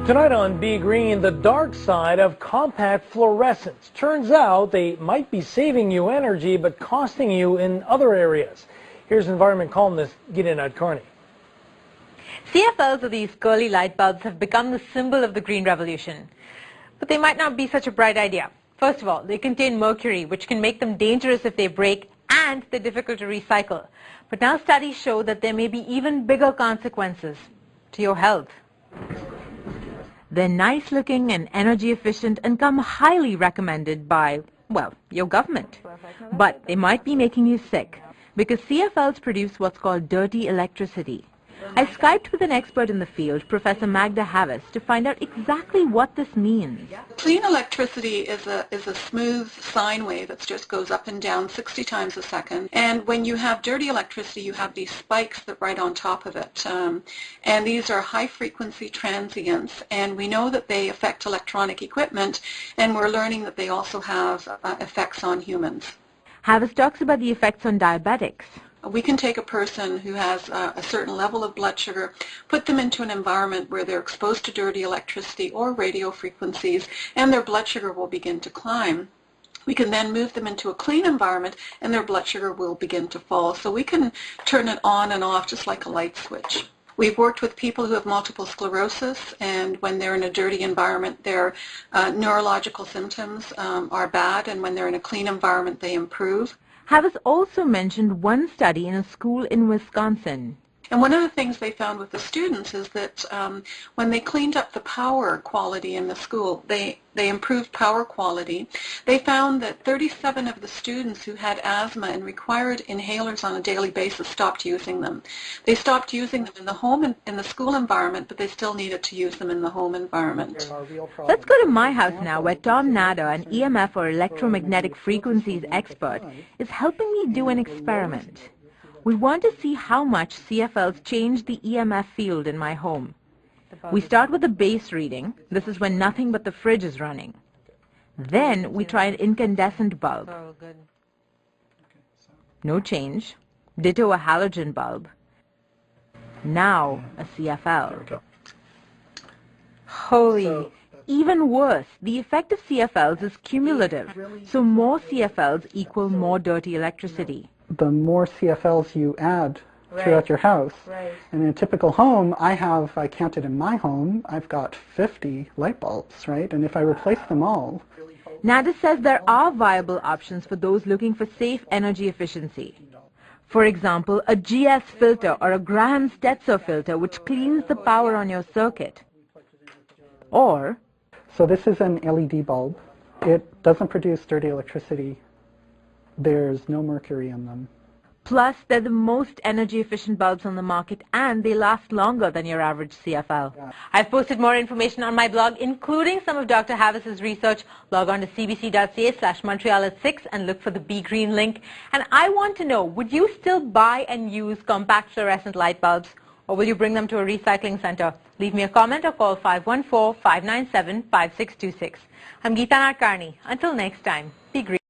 Tonight on Be Green, the dark side of compact fluorescents. Turns out they might be saving you energy but costing you in other areas. Here's environment columnist Gideon Carney. CFLs, or these curly light bulbs, have become the symbol of the green revolution. But they might not be such a bright idea. First of all, they contain mercury, which can make them dangerous if they break, and they're difficult to recycle. But now studies show that there may be even bigger consequences to your health. They're nice looking and energy efficient and come highly recommended by, well, your government. But they might be making you sick because CFLs produce what's called dirty electricity. I Skyped with an expert in the field, Professor Magda Havis, to find out exactly what this means. Clean electricity is a smooth sine wave that just goes up and down 60 times a second. And when you have dirty electricity, you have these spikes that right on top of it. And these are high-frequency transients, and we know that they affect electronic equipment, and we're learning that they also have effects on humans. Havis talks about the effects on diabetics. We can take a person who has a certain level of blood sugar, put them into an environment where they're exposed to dirty electricity or radio frequencies, and their blood sugar will begin to climb. We can then move them into a clean environment, and their blood sugar will begin to fall. So we can turn it on and off just like a light switch. We've worked with people who have multiple sclerosis, and when they're in a dirty environment, their neurological symptoms are bad, and when they're in a clean environment, they improve. Havis also mentioned one study in a school in Wisconsin. And one of the things they found with the students is that when they cleaned up the power quality in the school, they improved power quality. They found that 37 of the students who had asthma and required inhalers on a daily basis stopped using them. They stopped using them in the home and in the school environment, but they still needed to use them in the home environment. Let's go to my house now, where Tom Nader, an EMF or electromagnetic frequencies expert, is helping me do an experiment. We want to see how much CFLs change the EMF field in my home. We start with a base reading. This is when nothing but the fridge is running. Then we try an incandescent bulb. No change. Ditto a halogen bulb. Now a CFL. Holy! Even worse, the effect of CFLs is cumulative. So more CFLs equal more dirty electricity. The more CFLs you add throughout your house. And in a typical home, I counted in my home, I've got 50 light bulbs, right? And if I replace them all... Nader says there are viable options for those looking for safe energy efficiency. For example, a GS filter or a Graham-Stetzer filter which cleans the power on your circuit. Or... So this is an LED bulb. It doesn't produce dirty electricity. There's no mercury in them. Plus, they're the most energy-efficient bulbs on the market, and they last longer than your average CFL. I've posted more information on my blog, including some of Dr. Havis's research. Log on to cbc.ca/Montreal@6 and look for the Be Green link. And I want to know, would you still buy and use compact fluorescent light bulbs, or will you bring them to a recycling center? Leave me a comment or call 514-597-5626. I'm Geeta Nadkarni. Until next time, be green.